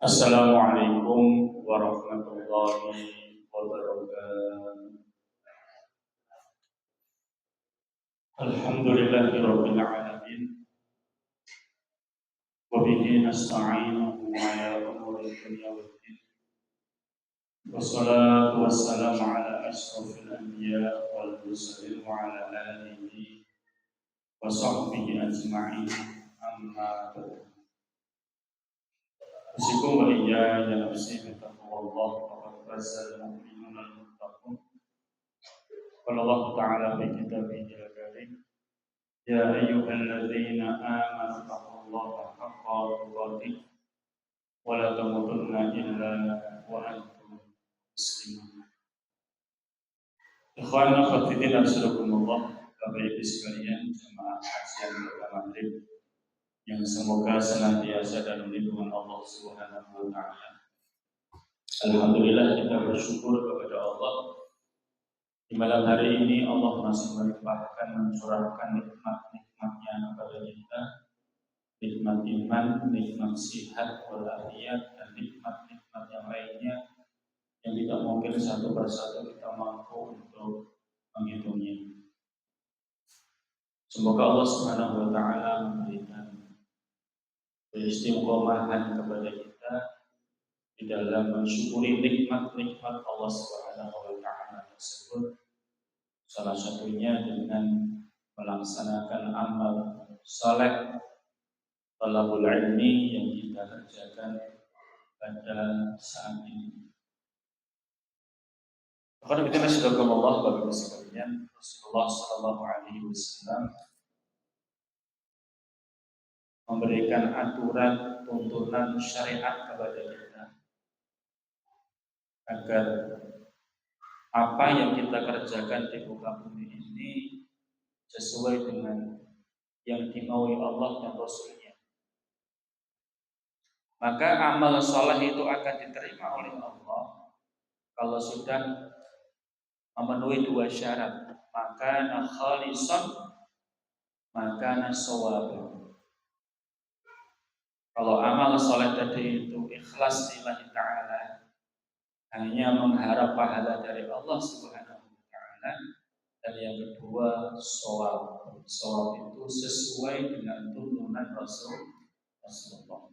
Assalamualaikum warahmatullahi wabarakatuh. Alhamdulillahirabbil alamin wa bihi nasta'inuhu ala umuri dunya waddin. Wassalatu wassalamu ala asyrafil anbiya wal mursalin wa ala alihi wa sahbihi ajma'in. Amma ba'du. Usikum wa iyaya nafsi bitaqwallah faqad fazal mu'minuna al-muttaqun. Qala Allah Ta'ala fi kitabihil karim, ya ayyuhalladzina amanu taqullaha haqqa tuqatih wa la tamutunna illa wa antum muslimun. Ikhwan akhwatiddin asyarakumullah, Bapak Ibu sekalian jemaah kajian pada maghrib yang semoga senantiasa dalam lindungan Allah Subhanahu wa taala. Alhamdulillah kita bersyukur kepada Allah. Di malam hari ini Allah masih melimpahkan mencurahkan nikmat-nikmatnya kepada kita, nikmat iman, nikmat sihat walafiat, dan nikmat-nikmat yang lainnya yang tidak mungkin satu persatu kita mampu untuk menghitungnya. Semoga Allah Subhanahu wa taala memberikan istiqomahan kepada kita di dalam mensyukuri nikmat-nikmat Allah Subhanahu wa taala tersebut. Salah satunya dengan melaksanakan amal saleh talabul ilmi yang kita kerjakan pada saat ini. Karena kita sedang Allah Bapak sekalian, Rasulullah Sallallahu Alaihi Wasallam memberikan aturan tuntunan syariat kepada kita agar apa yang kita kerjakan di muka bumi ini sesuai dengan yang dimaui Allah dan Rasulnya. Maka amal soleh itu akan diterima oleh Allah kalau sudah memenuhi dua syarat. Maka khalisan, maka sawab. Kalau amal soleh tadi itu ikhlas lillahi ta'ala, hanya mengharap pahala dari Allah Subhanahu wa taala. Dan yang kedua, shawab. Shawab itu sesuai dengan tuntunan Rasulullah.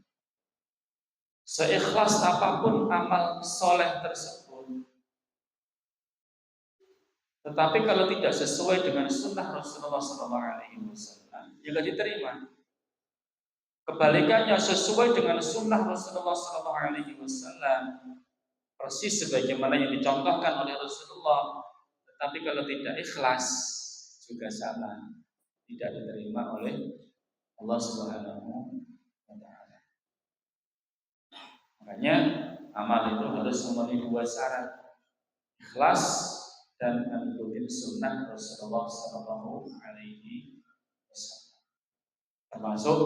Seikhlas apapun amal soleh tersebut, tetapi kalau tidak sesuai dengan sunnah Rasulullah SAW, juga diterima. Kebalikannya, sesuai dengan sunnah Rasulullah SAW, persis sebagaimana yang dicontohkan oleh Rasulullah, tetapi kalau tidak ikhlas juga sama, tidak diterima oleh Allah Subhanahu wa taala. Makanya amal itu harus memenuhi dua syarat, ikhlas dan mengikuti sunnah Rasulullah Sallallahu Alaihi Wasallam. Termasuk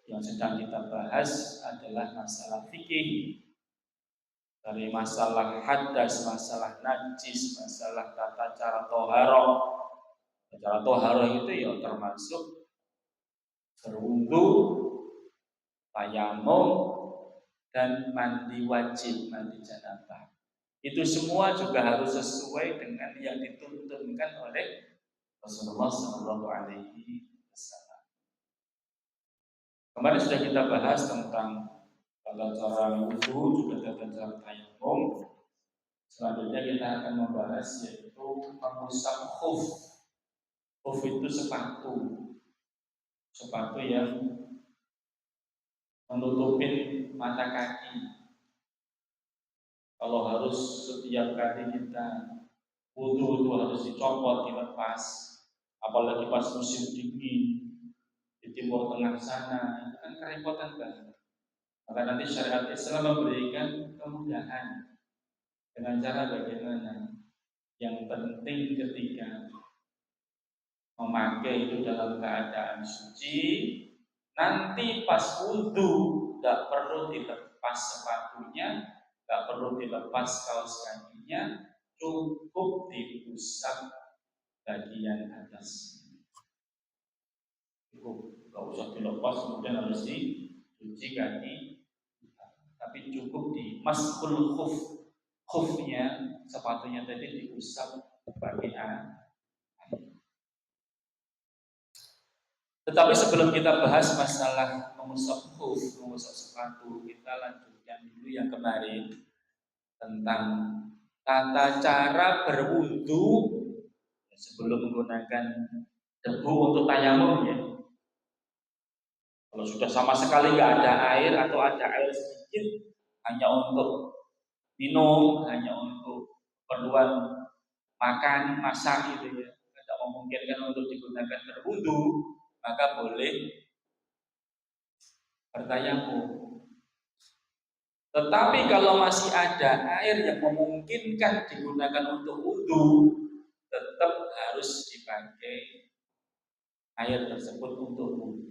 yang sedang kita bahas adalah masalah fikih. Dari masalah hadas, masalah najis, masalah tata cara toharoh. Cara toharoh itu ya termasuk berwudu, tayamum, dan mandi wajib, mandi janabah. Itu semua juga harus sesuai dengan yang dituntunkan oleh Rasulullah SAW. Kemarin sudah kita bahas tentang tata cara wudu, juga tata cara tayamum. Selanjutnya kita akan membahas yaitu mengusap khuf. Khuf itu sepatu yang menutupin mata kaki. Kalau harus setiap kali kita wudu itu harus dicopot, dilepas, apalagi pas musim dingin di timur tengah sana, itu kan kerepotan banget. Maka nanti syariat Islam memberikan kemudahan dengan cara bagaimana. Yang penting ketika memakai itu dalam keadaan suci, nanti pas wudu tidak perlu dilepas sepatunya, tidak perlu dilepas kaos kakinya, cukup diusap bagian atas. Cukup, tidak usah dilepas kemudian harus dicuci kaki. tapi cukup di maskul khufnya, sepatunya tadi diusap pakai air. Tetapi sebelum kita bahas masalah mengusap khuf, mengusap sepatu, kita lanjutkan dulu yang kemarin tentang tata cara berwudu sebelum menggunakan debu untuk tayamum ya. Kalau sudah sama sekali nggak ada air atau ada air sedikit, hanya untuk minum, hanya untuk keperluan makan, masak gitu ya, tidak memungkinkan untuk digunakan berwudu, maka boleh bertayamum. Tetapi kalau masih ada air yang memungkinkan digunakan untuk wudu, tetap harus dipakai air tersebut untuk wudu.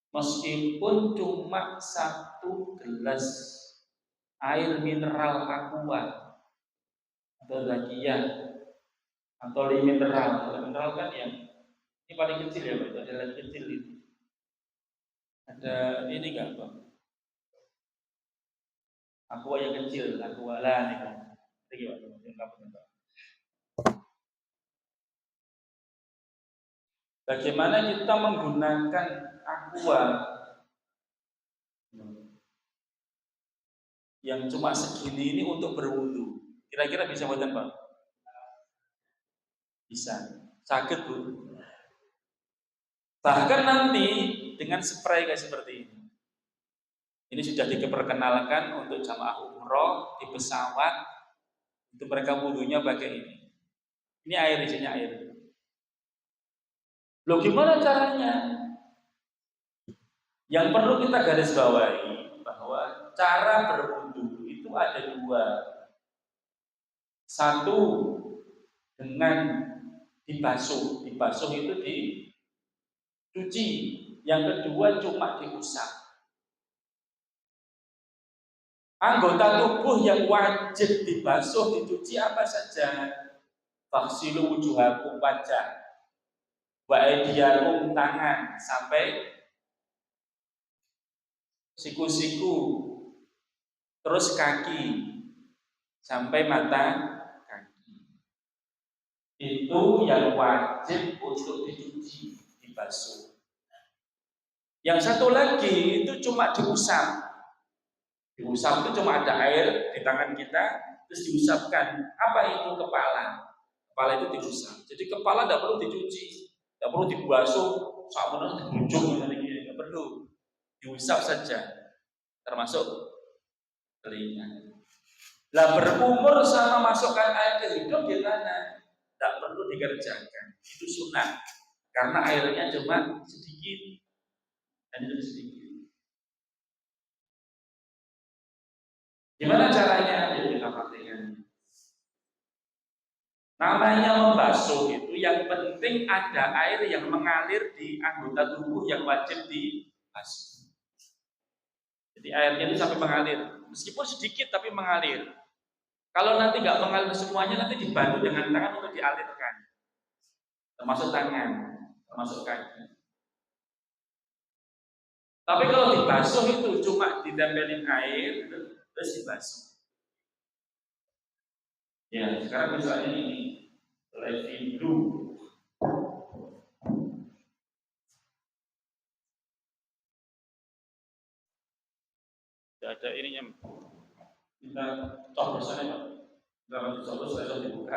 Meskipun cuma 1 gelas air mineral aqua atau lakian atau mineral kan yang ini paling kecil ya Pak, itu adalah kecil itu. Ada ini enggak Pak? Aqua yang kecil, aqua lah nih kan. Itu gimana? Bagaimana kita menggunakan aqua yang cuma segini ini untuk berwudu? Kira-kira bisa buatan Pak? Bisa. Sakit Bu. Bahkan nanti dengan spray kayak seperti ini. Ini sudah diperkenalkan untuk jamaah umroh di pesawat, untuk mereka wudunya pakai ini. Ini air, isinya air. Loh gimana caranya? Yang perlu kita garis bawahi bahwa cara berwudu itu ada 2. Satu dengan dibasuh itu dicuci. Yang kedua cuma diusap. Anggota tubuh yang wajib dibasuh, dicuci apa saja? Faksilu wujuhakum, wajah, wa aydiyakum, tangan, sampai siku-siku, terus kaki, sampai mata kaki. Itu yang wajib untuk dicuci, dibasuh. Yang satu lagi itu cuma diusap. Diusap itu cuma ada air di tangan kita, terus diusapkan. Apa itu? Kepala. Kepala itu diusap. Jadi kepala tidak perlu dicuci, tidak perlu dibasuh, sabunnya dibujung tidak perlu. Diusap saja, termasuk telinga. Lah berkumur sama masukkan air ke hidung gimana? Tidak perlu dikerjakan. Itu sunnah. Karena airnya cuma sedikit. Dan itu sedikit. Gimana caranya? Jadi kita praktikkan. Namanya membasuh itu yang penting ada air yang mengalir di anggota tubuh yang wajib dibasuh. Jadi airnya itu sampai mengalir, meskipun sedikit tapi mengalir. Kalau nanti nggak mengalir semuanya, nanti dibantu dengan tangan untuk dialirkan, termasuk tangan, termasuk kaki. Tapi kalau dibasuh itu cuma ditempelin air terus dibasuh. Ya, sekarang misalnya ini live blue. Tidak ada ininya. Kita coblos sana Pak. Kita coblos saya dibuka.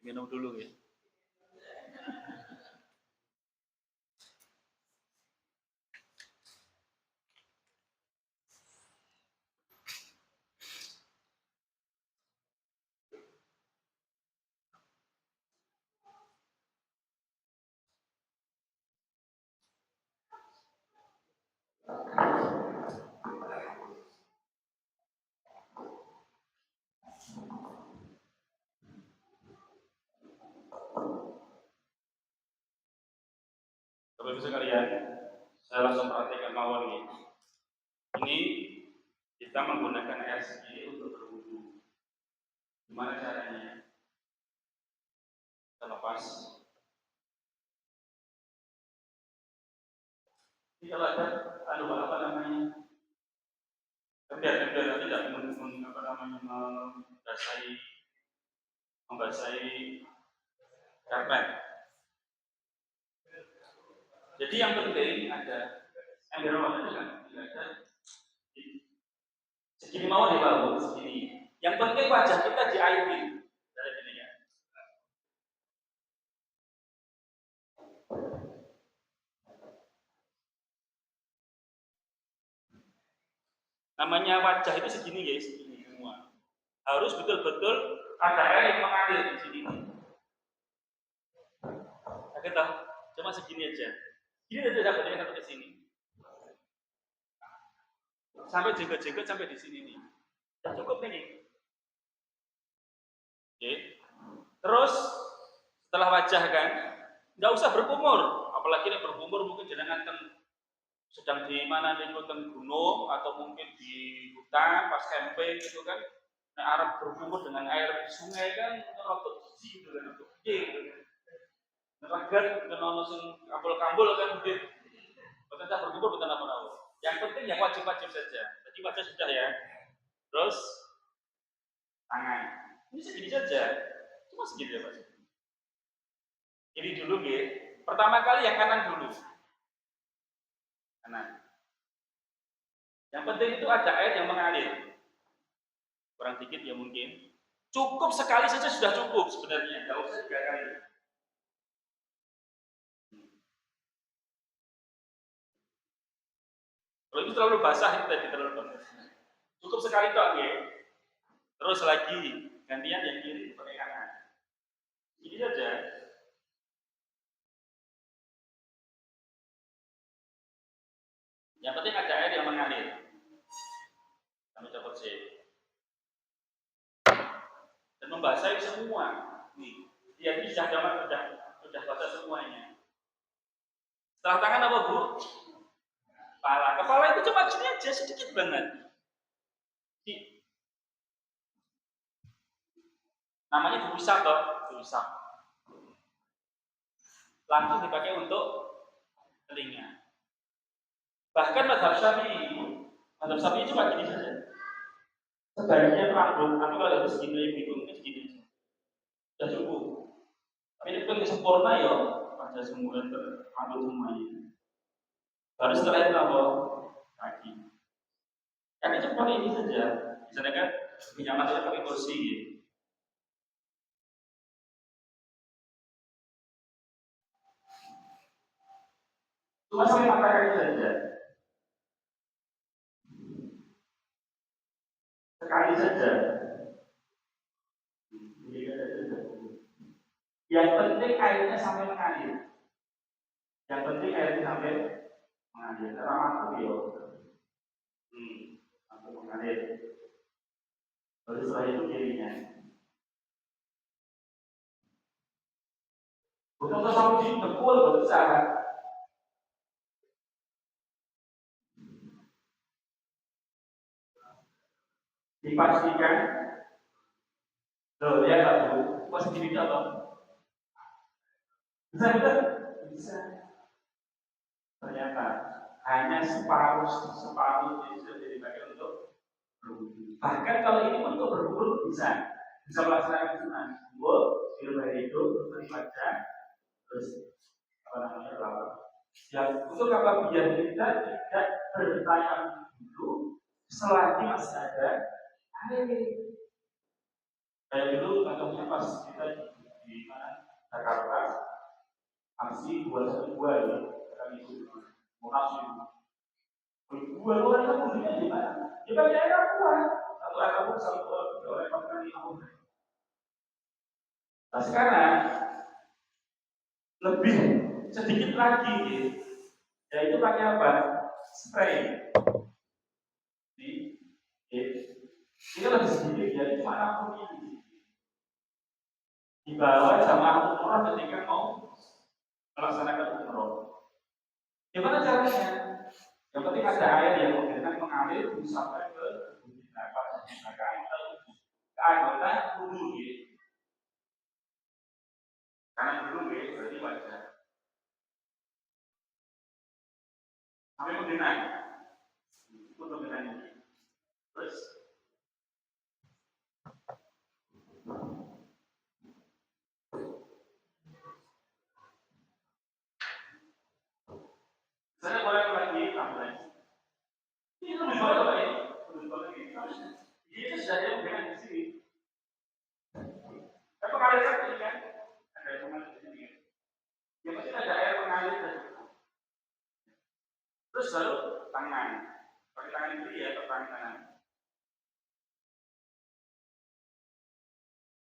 Minum dulu ya. Bapak Ibu sekalian, saya langsung perhatikan mawon ini. Ini kita menggunakan air segini untuk berwudu. Gimana caranya? Kita lepas. Ini kalau ada, apa namanya? Ember tidak membasahi karpet. Jadi yang penting ada ember warna kan? Ada segini mau di bawah segini. Yang penting wajah kita diairi. Dari sini ya. Namanya wajah itu segini guys, segini semua. Harus betul-betul ada air yang mengalir di sini. Kita cuma segini aja. Ini tidak dapat sampai ke sini. Sampai jenggot-jenggot sampai di sini nih. Sudah cukup ini. Oke. Terus setelah wajah kan, nggak usah berkumur. Apalagi nih berkumur mungkin jenengan sedang di mana nih gunung atau mungkin di hutan pas camping gitu kan. Nah, Arab berkumur dengan air sungai kan rotok gitu kan, rotok gede. Neragat dengan langsung kambul-kambul kan gitu. Betul berkumur betul apa-apa. Yang penting yang wajib-wajib saja. Jadi wajah sudah ya. Terus tangan. Ini segini saja. Cuma segini ya Pak. Ini dulu gitu. Pertama kali yang kanan dulu. Kanan. Yang penting itu ada air yang mengalir. Kurang dikit ya mungkin. Cukup sekali saja sudah cukup sebenarnya. Tidak usah 3 kali. Kalau itu terlalu basah itu tadi terlalu basah. Cukup sekali toh ya. Terus lagi gantian yang kiri pakai kanan. Ini saja. Yang penting ada air yang mengalir. Kami coba cek. Dan membasahi semua. Nih, dia ini sudah basah semuanya. Setelah tangan apa Bu? Kepala itu cuma gini aja sedikit banget. Namanya diusap toh, diusap. Langsung dipakai untuk telinga. Bahkan mazhab Syafi'i cuma gini saja. Sebaiknya rambut, tapi kalau harus segini gitu mungkin segini aja. Sudah cukup. Tapi ini kan sempurna ya, pada semua rambut semuanya. Baru setelah itu apa? Kaki. Kaki cuma ini saja. Misalnya kan pinjaman saya pakai kursi. Cuma sampai mata kaki saja. Sekali saja. Yang penting airnya sampai mengalir. Yang penting airnya sampai mengalir. Karena mampu ya. Sampai mengalir. Lalu setelah itu kirinya. Bukan sampai di dekul berusaha. Dipastikan. Loh, lihat tak Bu? Positif apa? Bisa. Ternyata hanya separuh bisa dipakai untuk berwudu. Bahkan kalau ini untuk berwudu bisa melaksanakan sunnah. Di rumah itu untuk dibaca, terus apa namanya lawar. Ya, untuk apa biar kita tidak bertanya dulu selagi masih ada air. Kayak dulu contohnya pas kita di mana Jakarta, aksi 212 ya, kami itu Monas itu 2 itu bunyinya di mana? Di bagian air aqua, satu air aqua satu oleh kali aqua. Nah sekarang lebih sedikit lagi, yaitu pakai apa? Spray. Ini lebih sedikit, jadi cuma 60 mili. Di bawah jamaah umroh ketika mau melaksanakan umroh. Gimana caranya? Yang penting ada air yang mengalir sampai ke belakang anggota wudu gitu. Karena dulu berarti wajar. Sampai mengenai itu mengenai. Terus saya boleh lagi tambah. Ini lebih boleh lagi. Lebih boleh lagi. Ini sudah ada hubungan di sini. Tapi kalau ini kan ada hubungan di sini. Yang penting ada air mengalir dari itu. Terus baru tangan. Pakai tangan kiri ya atau tangan kanan.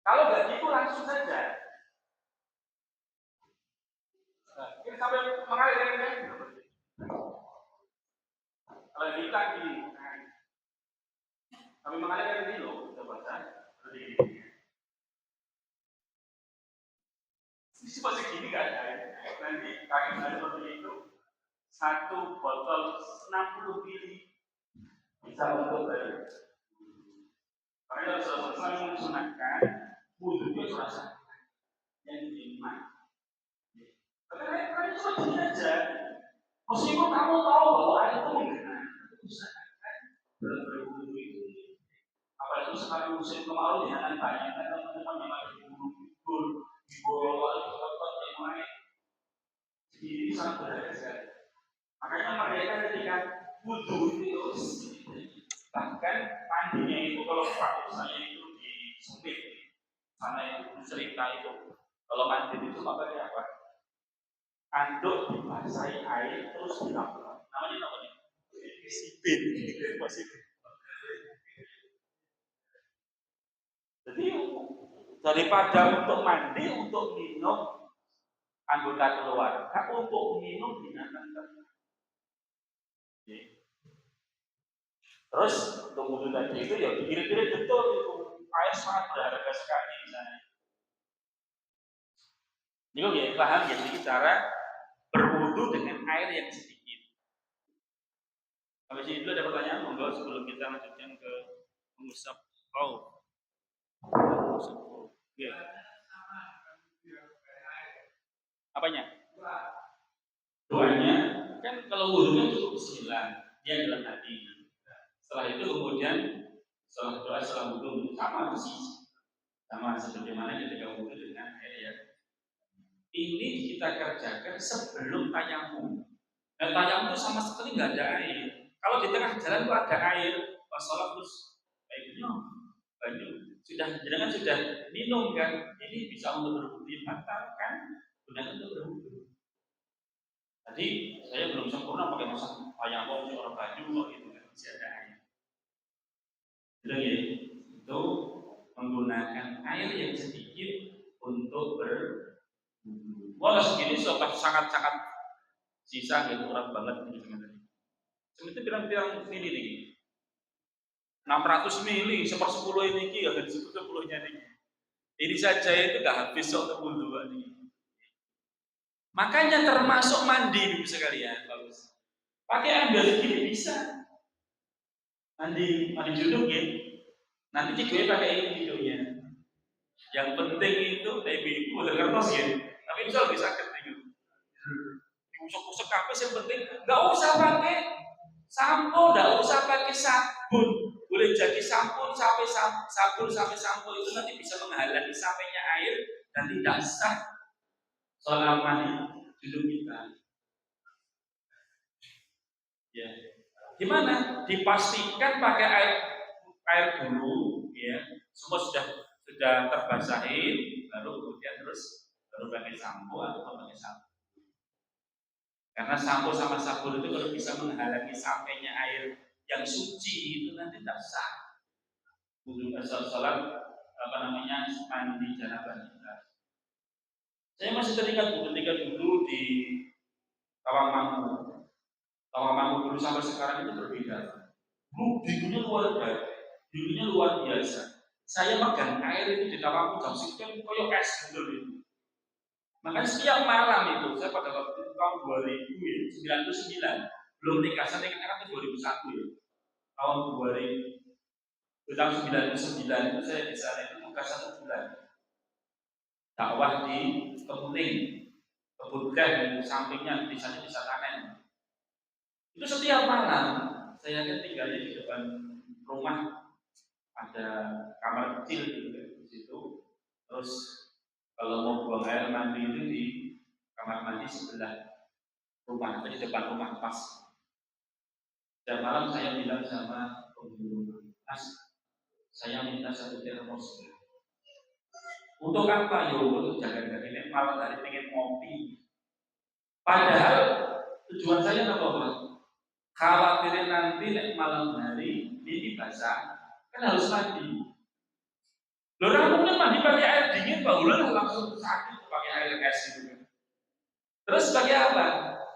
Kalau nggak gitu langsung saja. Nah, ini sampai mengalir kan? Kalau kita gini, kami mengalir kan ini loh, coba saja. Ini masih gini kan? Nanti kaki saya seperti itu, satu botol 60 ml bisa untuk dari. Karena kalau selalu menggunakan wudhu itu rasa yang diiman. Karena itu gini aja. Meskipun kamu tahu bahwa air itu mengenai, usahakan berwudhu itu. Apalagi sekarang musim kemarau jangan banyak kan teman-teman yang ada di gunung di bawah di tempat yang lain. Jadi ini sangat berharga. Makanya mereka ketika wudhu itu bahkan mandinya itu kalau praktek saya itu di sempit sana itu cerita itu kalau mandi itu makanya apa? Anduk dibasahi air terus dilakukan. Namanya apa nih? Sipit. Jadi daripada untuk mandi, untuk minum anggota keluarga, untuk minum binatang ternak. Terus untuk wudhu tadi itu ya dikira-kira betul itu air sangat berharga sekali di sana. Ini ya paham ya, jadi cara berwudhu dengan air yang sedikit. Habis itu ada pertanyaan monggo sebelum kita lanjutkan ke mengusap paus. Ya. Apanya? Doanya kan kalau wudhunya cukup bismillah, dia dalam hati. Setelah itu kemudian setelah doa setelah wudhu sama sih, sama seperti mana ketika wudhu dengan air ya. Ini kita kerjakan sebelum tayamum. Dan tayamum itu sama sekali nggak ada air. Kalau di tengah jalan itu ada air, pas sholat terus airnya banyak. Jangan sudah minum kan, ini bisa untuk berwudhu batalkan, gunakan untuk berwudhu. Tadi saya belum sempurna pakai masak tayamum orang baju gitu kan, masih ada air. Jadi itu menggunakan air yang sedikit untuk berwudhu. Walau segini sangat-sangat sisa gitu kurang banget ini sebenarnya. Sebenarnya bilang mili nih. 600 mili, 1/10 ini ki, ada 1/10-nya nih. Ini saja itu nggak habis untuk wudhu nih. Makanya termasuk mandi ibu sekalian, bagus. Pakai ambil segini bisa. Mandi junub ya. Nanti juga pakai ini videonya. Yang penting itu ibu udah kertas ya. Tapi bisa lebih sakit nih. Usuk-usuk kapas yang penting nggak usah pakai sampo, nggak usah pakai sabun. Boleh jadi sabun sampai sampo itu nanti bisa menghalangi sampainya air dan tidak sah selama hidup kita. Ya, gimana? Dipastikan pakai air dulu, ya. Semua sudah terbasahi, baru kemudian baru pakai sampo atau pakai sabun. Karena sampo sama sabun itu kalau bisa menghalangi sampainya air yang suci itu nanti tidak sah. Wudhu sholat mandi janabah kita. Saya masih teringat ketika dulu di Tawangmangu dulu sampai sekarang itu berbeda. Dulu dinginnya luar biasa. Saya pegang air itu di Tawangmangu jam sekian koyo es gitu. Makanya setiap malam itu saya pada waktu tahun 2099 belum nikah, saya nikah kan 2001 ya. Tahun 2000 Tahun 99 itu saya di sana itu tugas 1 bulan. Dakwah di Kemuning, kebun teh di sampingnya di sana bisa panen. Itu setiap malam saya kan tinggalnya di depan rumah, ada kamar kecil gitu di situ. Terus kalau mau buang air mandi itu di kamar mandi sebelah rumah atau di depan rumah pas. Dan malam saya bilang sama penghulu, Mas, saya minta 1 termos. Untuk apa? Yo, untuk jaga-jaga ini malam hari pengen ngopi. Padahal tujuan saya apa, Mas? Khawatirin nanti malam hari ini basah, kan harus mandi. Orang mungkin mandi pakai air dingin, bangunan langsung sakit pakai air es gitu. Terus pakai apa?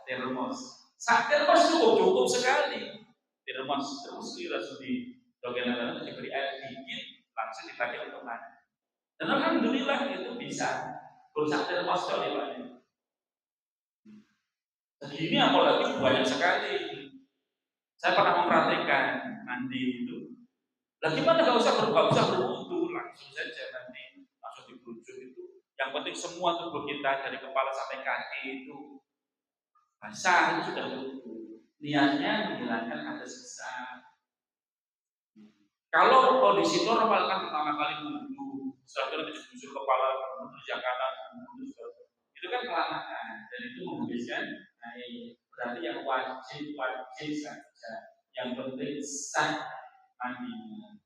Termos. Termos cukup sekali. Termos langsung di dogenan diberi air dingin, langsung dipakai untuk mandi. Dan alhamdulillah itu bisa. Rusak termos kali Pak. Segini apalagi banyak sekali. Saya pernah memperhatikan mandi itu. Lah gimana nggak usah berwudu, langsung saja nanti langsung dibujuk itu. Yang penting semua tubuh kita dari kepala sampai kaki itu basah, itu sudah cukup. Niatnya menghilangkan hadas besar. Kalau kondisi normal kan pertama kali wudu, setelah itu digusur kepala, terus yang kanan, itu kan kelamaan dan itu menghabiskan air. Berarti yang wajib saja. Yang penting sah mandinya.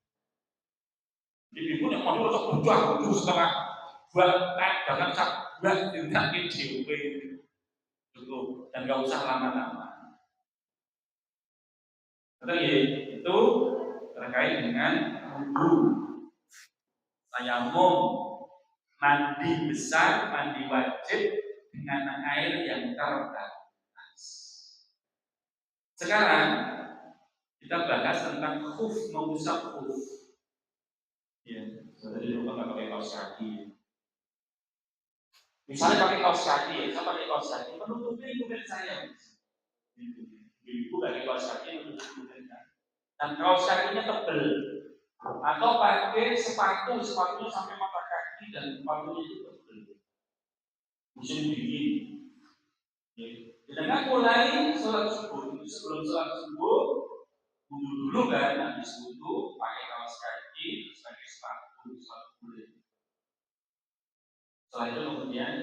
Jadi ibu yang mau untuk berjuang setengah buat jangan buat tidak kecil cukup dan nggak usah lama-lama. Itu terkait dengan wudu, tayamum, mandi besar, mandi wajib dengan air yang terbatas. Sekarang kita bahas tentang khuf, mengusap khuf. Ya, sebenarnya lupa nggak pakai kaos kaki. Misalnya pakai kaos kaki, ya, saya pakai kaos kaki menutupi kulit saya. Ibu pakai kaos kaki menutupi kulit saya. Dan kaos kakinya tebal. Atau pakai sepatunya sampai mata kaki dan sepatunya itu tebal. Musim dingin. Ya. Dengan mulai sholat subuh, sebelum sholat subuh, wudu dulu kan, habis wudu pakai kaos kaki, terus pakai sepatu kulit. Setelah itu kemudian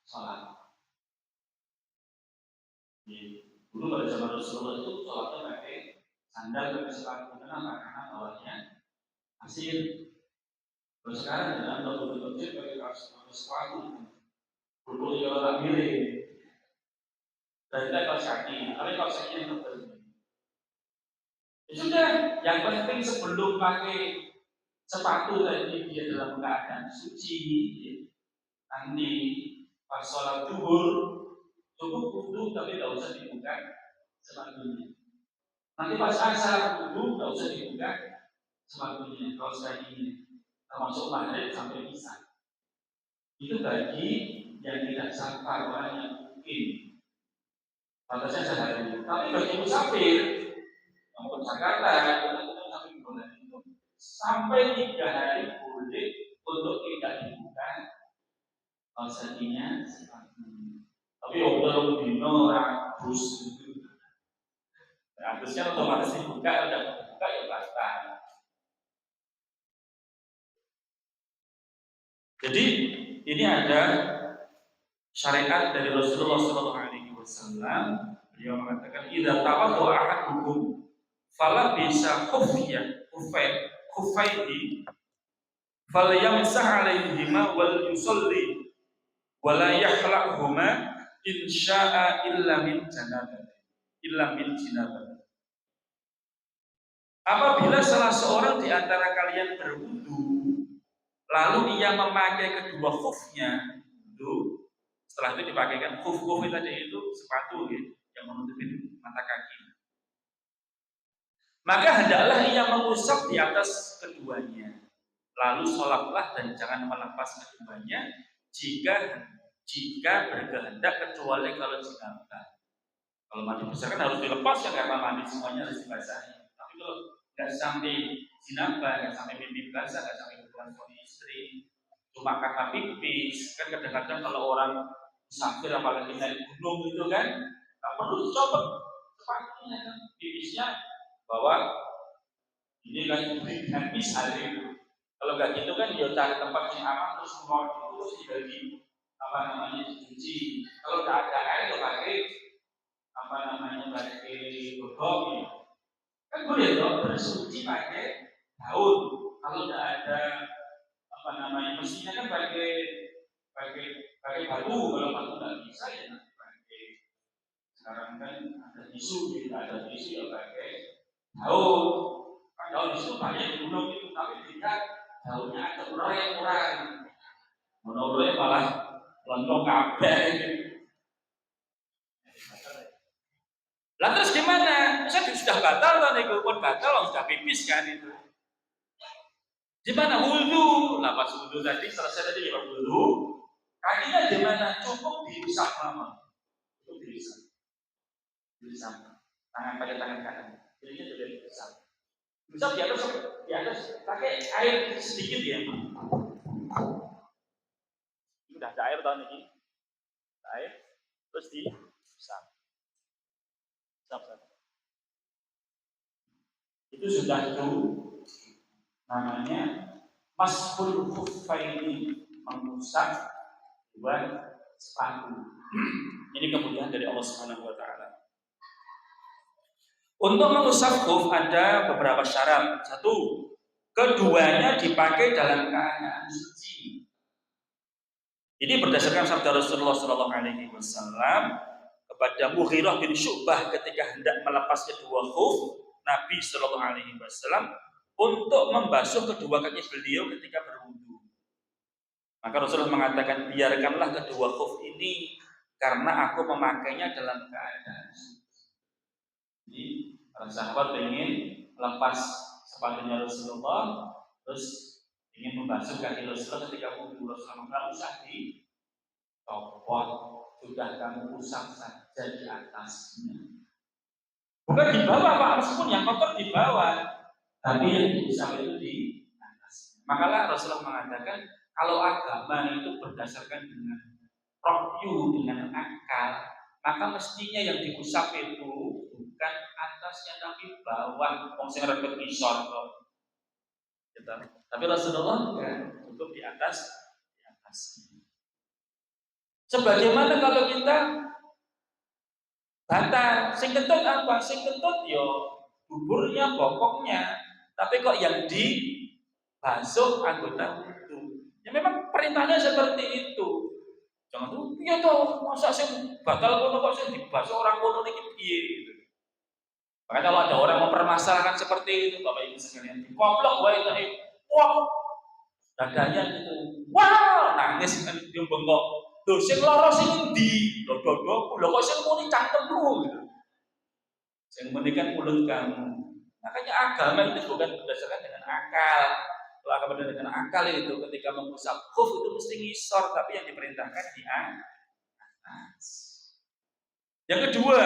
sholat. Dulu pada zaman Rasulullah itu sholatnya pakai sandal pakai sepatu. Kenapa? Karena bawahnya pasir. Kalau sekarang dalam waktu kecil pakai kaos sepatu. Dulu kalau tak milih. Dan kita kaos kaki, tapi kaos kaki yang tebal. Ya sudah, yang penting sebelum pakai sepatu tadi dia dalam keadaan suci. Nanti pas sholat zuhur cukup wudu tapi tidak usah dibuka sepatunya. Nanti pas asar wudu tidak usah dibuka sepatunya, kaos kakinya, termasuk maghrib sampai isya. Itu bagi yang tidak safar, orang yang mungkin batasnya sehari. Tapi bagi musafir yang ke Jakarta, musafir boleh sampai 3 hari boleh untuk tidak dibuka kaos kakinya sepatunya. Tapi kalau dino harus itu, harusnya otomatis dibuka, udah dibuka ya basta. Jadi ini ada syariat dari Rasulullah SAW. Beliau mengatakan, "Idza tawadda ahadukum fala bisa khufaihi falyamsah alaihima wal yusalli wala yahlaqhuma insya'a illa min janabah. Apabila salah seorang di antara kalian berwudu, lalu ia memakai kedua khufnya, itu setelah itu dipakaikan khuf tadi itu sepatu yang menutupi mata kaki. Maka hendaklah ia mengusap di atas keduanya, lalu sholatlah dan jangan melepas keduanya jika berkehendak kecuali kalau janabah. Kalau mandi besar kan harus dilepas ya karena mandi semuanya harus dibasahi. Tapi kalau nggak sampai jinabah, nggak sampai mimpi basah, nggak sampai hubungan suami istri. Cuma karena pipis, kan kadang-kadang kalau orang musafir apalagi naik gunung itu kan, nggak perlu dicopot sepatunya kan, pipisnya bahwa ini lagi dengan pisah itu. Kalau nggak gitu kan dia cari tempat yang aman terus keluar itu terus dibagi apa namanya dicuci. Kalau nggak ada air ya pakai apa namanya pakai godong ya. Kan boleh dong bersuci pakai daun. Kalau nggak ada apa namanya mesinnya kan pakai batu. Kalau batu nggak bisa ya nanti pakai. Sekarang kan ada tisu, tidak ada tisu ya pakai daun. Kan daun itu banyak di gunung itu tapi tidak daunnya ada kurang. Menurutnya malah lontok kabeh. Lah terus gimana? Saya sudah batal kan itu pun batal, sudah pipis kan itu. Gimana wudhu? Lah pas wudhu tadi selesai tadi ya wudhu. Kakinya gimana? Cukup diusap mama. Cukup diusap. Tangan pada tangan kanan. Jadinya sudah diusap. Usap di atas pakai air sedikit ya. Sudah ada air tahun ini. Air terus diusap. Itu sudah itu namanya masful khuffaini, mengusap dua sepatu. Ini kemudian dari Allah Subhanahu wa taala. Untuk mengusap khuf ada beberapa syarat. Satu, keduanya dipakai dalam keadaan suci. Ini berdasarkan sabda Rasulullah sallallahu alaihi wasallam kepada Mughirah bin Syu'bah ketika hendak melepas kedua khuf Nabi sallallahu alaihi wasallam untuk membasuh kedua kaki beliau ketika berwudu. Maka Rasulullah mengatakan, biarkanlah kedua khuf ini karena aku memakainya dalam keadaan suci. Jadi para sahabat ingin lepas sepatunya Rasulullah, terus ingin membasuh kaki Rasulullah ketika wudu. Rasulullah nggak usah dicopot, sudah kamu usap saja di atasnya. Bukan di bawah Pak, meskipun yang kotor di bawah, tapi yang diusap itu di atas. Makalah Rasulullah mengatakan kalau agama itu berdasarkan dengan rokyu, dengan akal, maka mestinya yang diusap itu bukan atasnya tapi bawah. Wong sing repot isor kok. Tapi Rasulullah enggak, cukup di atas. Sebagaimana kalau kita batal, sing kentut apa? Sing kentut yo buburnya, bokongnya. Tapi kok yang dibasuh anggota itu. Ya memang perintahnya seperti itu. Jangan tuh, iya toh, masa sing batal kono kok sing dibasuh orang kono niki piye gitu. Makanya kalau ada orang mempermasalahkan seperti itu, Bapak Ibu sekalian, dikoplok wae tadi. Wah, dadanya gitu. Wah, nangis kan dia bengkok. Lho sing lara sing endi? Lho kok sing muni cangkemmu gitu. Sing muni kan mulut kamu. Makanya agama itu bukan berdasarkan dengan akal. Kalau agama dengan akal itu ketika mengusap khuf itu mesti ngisor, tapi yang diperintahkan di atas. Yang kedua,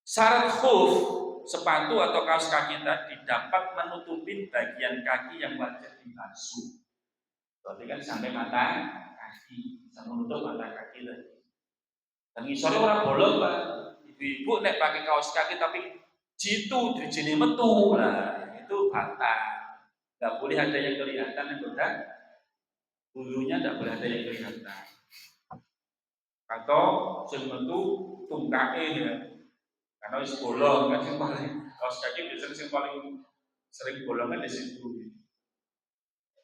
syarat khuf sepatu atau kaos kaki tadi dapat menutupi bagian kaki yang wajib dibasuh. Berarti kan sampai mata kaki, bisa menutup mata kaki tadi. Dan ngisornya orang bolong Pak. Ibu-ibu nek pakai kaos kaki tapi jitu dijini metu, nah itu batal. Nggak boleh ada yang kelihatan, enggak. Bulunya nggak boleh ada yang kelihatan. Atau sing metu tungkake ya. Karena wis bolong kan sing paling kaos kaki biasanya sing paling sering bolong kan di situ.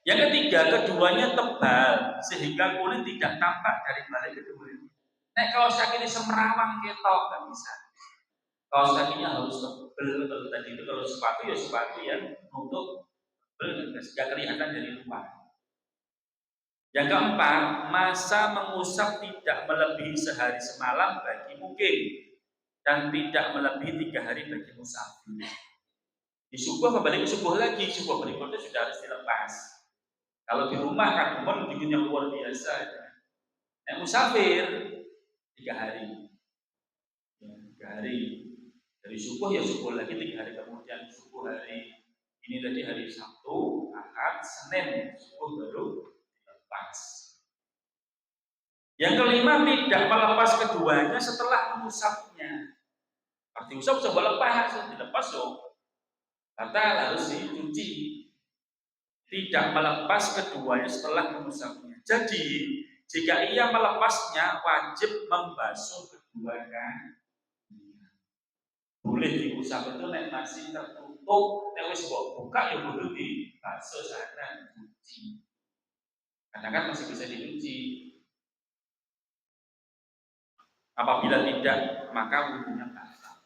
Yang ketiga, keduanya tebal sehingga kulit tidak tampak dari balik kedua ini. Nek kaos kaki ini semerawang ketok nggak bisa. Kaos kakinya harus tebal. Kalau tadi itu kalau sepatu ya sepatu yang untuk tebal sehingga kelihatan dari luar. Yang keempat, masa mengusap tidak melebihi sehari semalam bagi mukim dan tidak melebihi 3 hari bagi musafir. Di subuh kembali ke subuh lagi, subuh berikutnya sudah harus dilepas. Kalau di rumah kan umum bikin yang luar biasa. Yang musafir 3 hari. Ya, 3 hari. Dari subuh ya subuh lagi 3 hari kemudian subuh hari Ini tadi hari Sabtu, Ahad, Senin, subuh baru dilepas. Yang kelima, tidak melepas keduanya setelah mengusapnya. Pas diusap coba lepas, dilepas loh. Batal, harus dicuci. Tidak melepas keduanya setelah mengusapnya. Jadi, jika ia melepasnya, wajib membasuh keduanya. Boleh diusap itu nek masih tertutup, nek wis buka ya kudu dibasuh sana, dicuci. Karena kan masih bisa dicuci. Apabila tidak, maka wudhunya batal.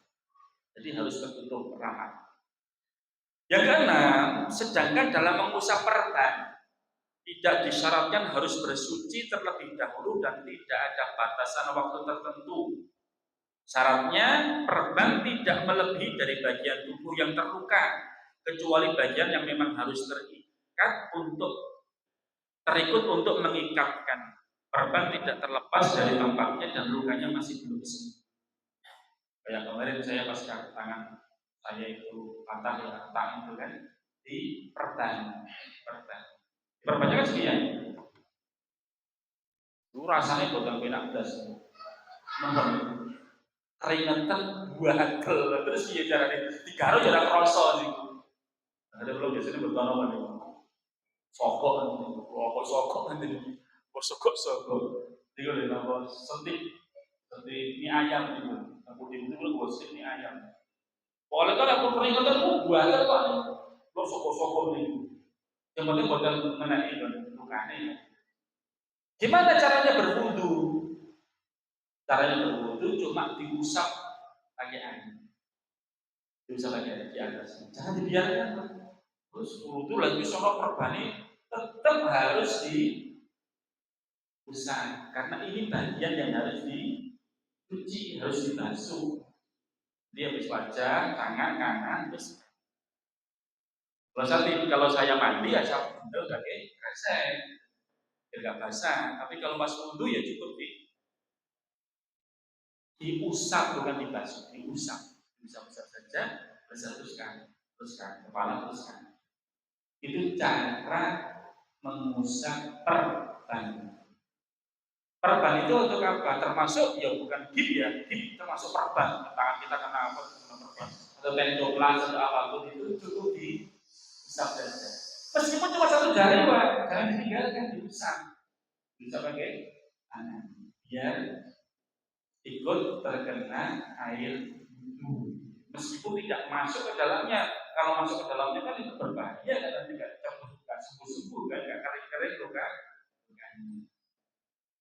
Jadi harus tertutup rapat. Yang keenam, sedangkan dalam mengusap perban tidak disyaratkan harus bersuci terlebih dahulu dan tidak ada batasan waktu tertentu. Syaratnya perban tidak melebihi dari bagian tubuh yang terluka, kecuali bagian yang memang harus terikut untuk mengikatkan. Perban tidak terlepas dari tempatnya dan lukanya masih belum sembuh. Kayak kemarin saya pas tangan saya itu patah ya, tangan itu kan di perban. Perbannya kan sekian. Itu rasanya bukan penak das. Keringetan buahkel terus dia caranya digaro jarak kroso niku. Ada belum biasanya bertanaman niku. Sokok nanti. Sokok. Tiga lho napa sentik mie ayam niku. Aku itu gosip mie ayam. Oleh karena aku keringetan buahkel kok niku. Lo sokok niku. Yang penting bukan mengenai lukane ya. Gimana caranya berwudu? Caranya berwudu cuma diusap pakai air. Diusap pakai air di atas. Jangan dibiarkan. Terus wudu lagi sono perbani tetap harus diusap karena ini bagian yang harus dicuci, harus dibasuh. Dia habis wajah, tangan, kanan, terus kalau saya mandi ya saya bundel pakai kresek, tidak basah. Tapi kalau pas wudu ya cukup diusap bukan dibasuh, diusap saja, teruskan, kepala teruskan. Itu cara mengusap perban. Perban itu untuk apa? Termasuk ya bukan gip ya, gip termasuk perban. Tangan kita kena apa? Perban. Atau tendoplas atau apapun itu cukup diusap saja. Meskipun cuma satu jari Pak, jangan ditinggalkan, diusap pakai tangan biar ikut terkena air wudhu. Meskipun tidak masuk ke dalamnya, kalau masuk ke dalamnya kan itu berbahaya kan nanti nggak sembuh kan nggak kering kan.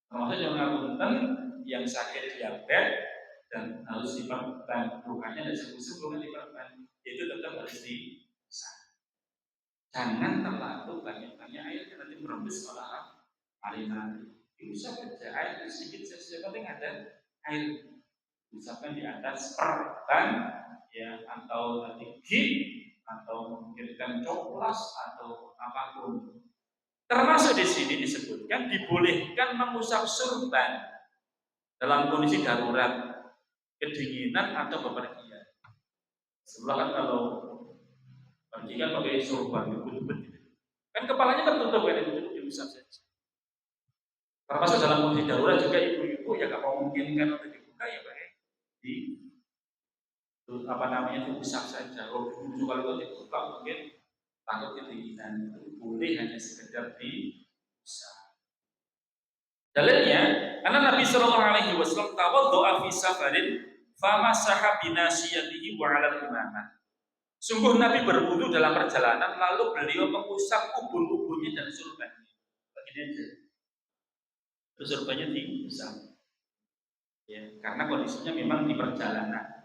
Termasuk yang ngapunten yang sakit diabetes dan harus diperban lukanya dan sembuh kan diperban, itu tetap harus diusap. Jangan terlalu banyak air nanti merembes malah hari-hari. Diusap aja air sedikit saja, penting ada air. Usapkan di atas perban ya, atau nanti gip atau mungkin coklas atau apapun. Termasuk di sini disebutkan dibolehkan mengusap surban dalam kondisi darurat, kedinginan atau bepergian. Sebelah kan kalau pergi kan pakai surban dibut-but kan kepalanya tertutup kan, itu diusap saja. Termasuk dalam kondisi darurat juga ibu-ibu ya gak memungkinkan untuk dibuka ya pakai diusap saja. Kalau kalau itu dibuka mungkin takut kedinginan, itu boleh hanya sekedar diusap. Dalilnya, karena Nabi Shallallahu Alaihi Wasallam tawaddo'a fi safarin, famasaha binasiyatihi wa 'alal imamah. Sungguh Nabi berwudu dalam perjalanan, lalu beliau mengusap ubun-ubunnya dan surbannya. Begini aja. Terus surbannya diusap. Ya, karena kondisinya memang di perjalanan.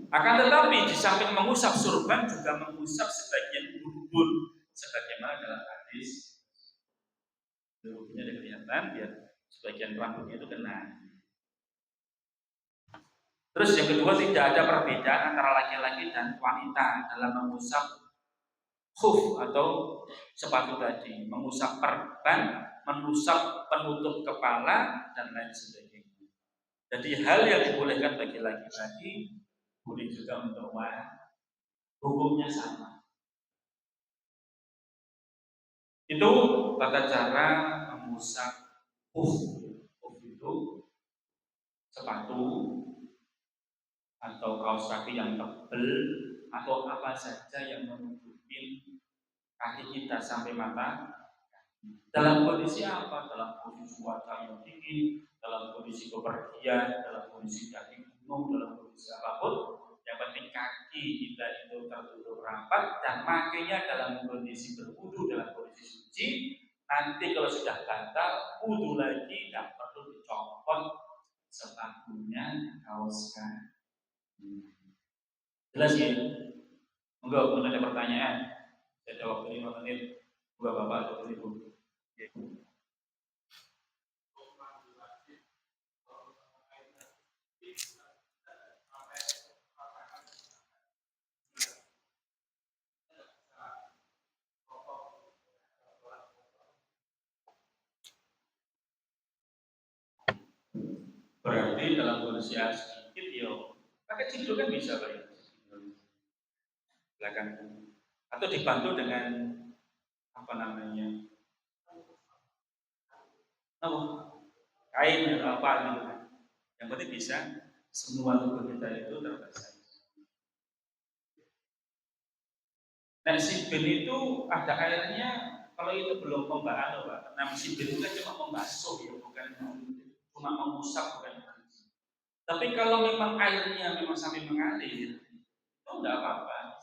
Akan tetapi di samping mengusap surban juga mengusap sebagian ubun, sebagaimana dalam hadis. Ubunnya ada kelihatan, biar sebagian rambutnya itu kena. Terus yang kedua, tidak ada perbedaan antara laki-laki dan wanita dalam mengusap khuf atau sepatu tadi, mengusap perban, mengusap penutup kepala dan lain sebagainya. Jadi hal yang dibolehkan bagi laki-laki boleh juga untuk wanita. hukumnya sama. Itu tata cara mengusap uf itu sepatu atau kaos kaki yang tebal atau apa saja yang menutupi kaki kita sampai mata. Dalam kondisi apa? Dalam kondisi cuaca yang dingin, dalam kondisi bepergian, dalam kondisi kaki gunung, dalam kondisi apapun. Yang penting kaki kita itu tertutup rapat dan makanya dalam kondisi berwudu, dalam kondisi suci. Nanti kalau sudah batal, wudu lagi, tidak perlu dicopot sepatunya, kaos kaki. Jelas ya? Enggak, mungkin ada pertanyaan. Saya jawab 5 menit. Enggak Bapak atau Ibu. Berarti dalam kondisi sedikit ya pakai tidur kan bisa Pak ya? Belakang atau dibantu dengan apa namanya? Kain atau apa gitu kan. Yang penting bisa semua tubuh kita itu terbasah. Nah si ben itu ada airnya kalau itu belum pembahas Pak. Nah si ben itu kan cuma membasuh ya, bukan cuma mengusap bukan. Tapi kalau memang airnya memang sampai mengalir, itu enggak apa-apa.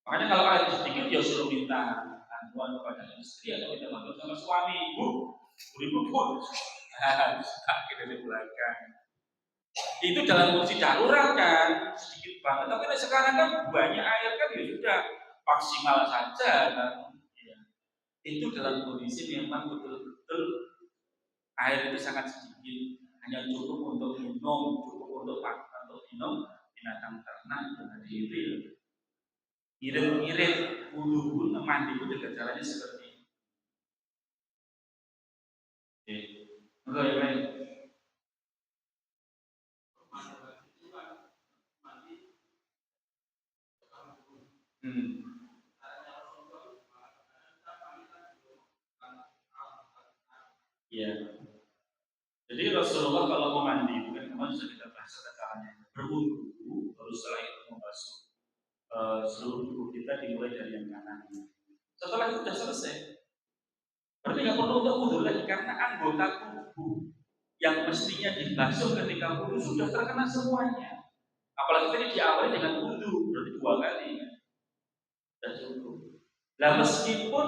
Makanya kalau air sedikit ya suruh minta bantuan kepada istri atau minta bantuan sama suami. Ibu pun kaki dari belakang. Itu dalam kondisi darurat kan, sedikit banget. Tapi sekarang kan banyak air kan ya sudah maksimal saja kan. Ya. Itu dalam kondisi memang betul-betul air itu sangat sedikit, hanya cukup untuk minum, cukup untuk makan, untuk minum binatang ternak dan diri. Irit-irit wudu pun mandi pun juga caranya seperti ini. Enggak yang lain. Iya. Jadi Rasulullah kalau mau mandi, bukan kemarin sudah kita bahas caranya berwudu, baru setelah itu membasuh seluruh tubuh kita dimulai dari yang kanan. Setelah itu sudah selesai, berarti nggak perlu untuk wudu lagi karena anggota tubuh yang mestinya dibasuh ketika wudu sudah terkena semuanya. Apalagi tadi diawali dengan wudu, berarti 2 kali kan? Sudah cukup. Nah meskipun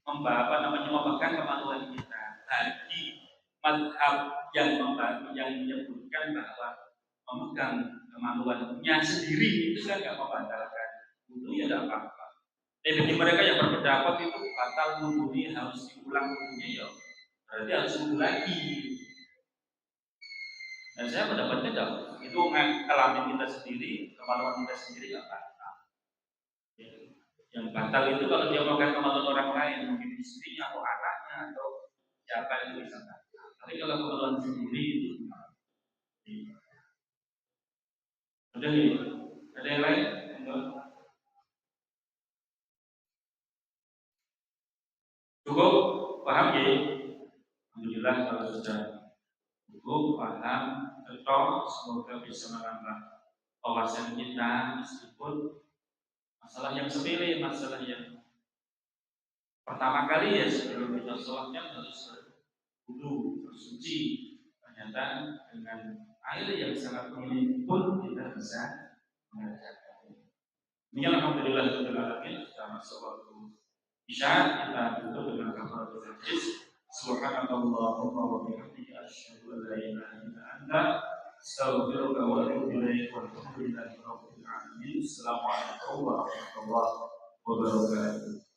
memegang kemaluan kita, bagi madhab yang menyebutkan bahwa memegang kemaluannya sendiri itu kan nggak membatalkan wudu ya tidak apa-apa. Bagi mereka yang berpendapat itu batal wudunya harus diulang wudunya ya berarti harus wudu lagi. Dan saya pendapatnya itu kelamin kita sendiri, kemaluan kita sendiri nggak batal. Yang batal itu kalau dia memegang kemaluan orang lain, mungkin istrinya atau anaknya atau siapa itu bisa batal. Tapi kalau kemaluan sendiri itu udah nih, ada yang lain? Cukup paham ya? Alhamdulillah kalau sudah cukup paham, cocok, semoga bisa menambah wawasan kita meskipun masalah yang sepele, masalah yang pertama kali ya sebelum kita sholatnya harus berwudu, bersuci. Ternyata dengan air yang sangat minim pun kita bisa mengerjakan. Ini alhamdulillah kita masuk waktu isya, kita tutup dengan kafaratul majlis. Subhanallahumma wa bihamdika asyhadu an la ilaha illa anta astaghfiruka wa atubu ilaik. Walhamdulillahi rabbil alamin. Assalamualaikum warahmatullahi wabarakatuh.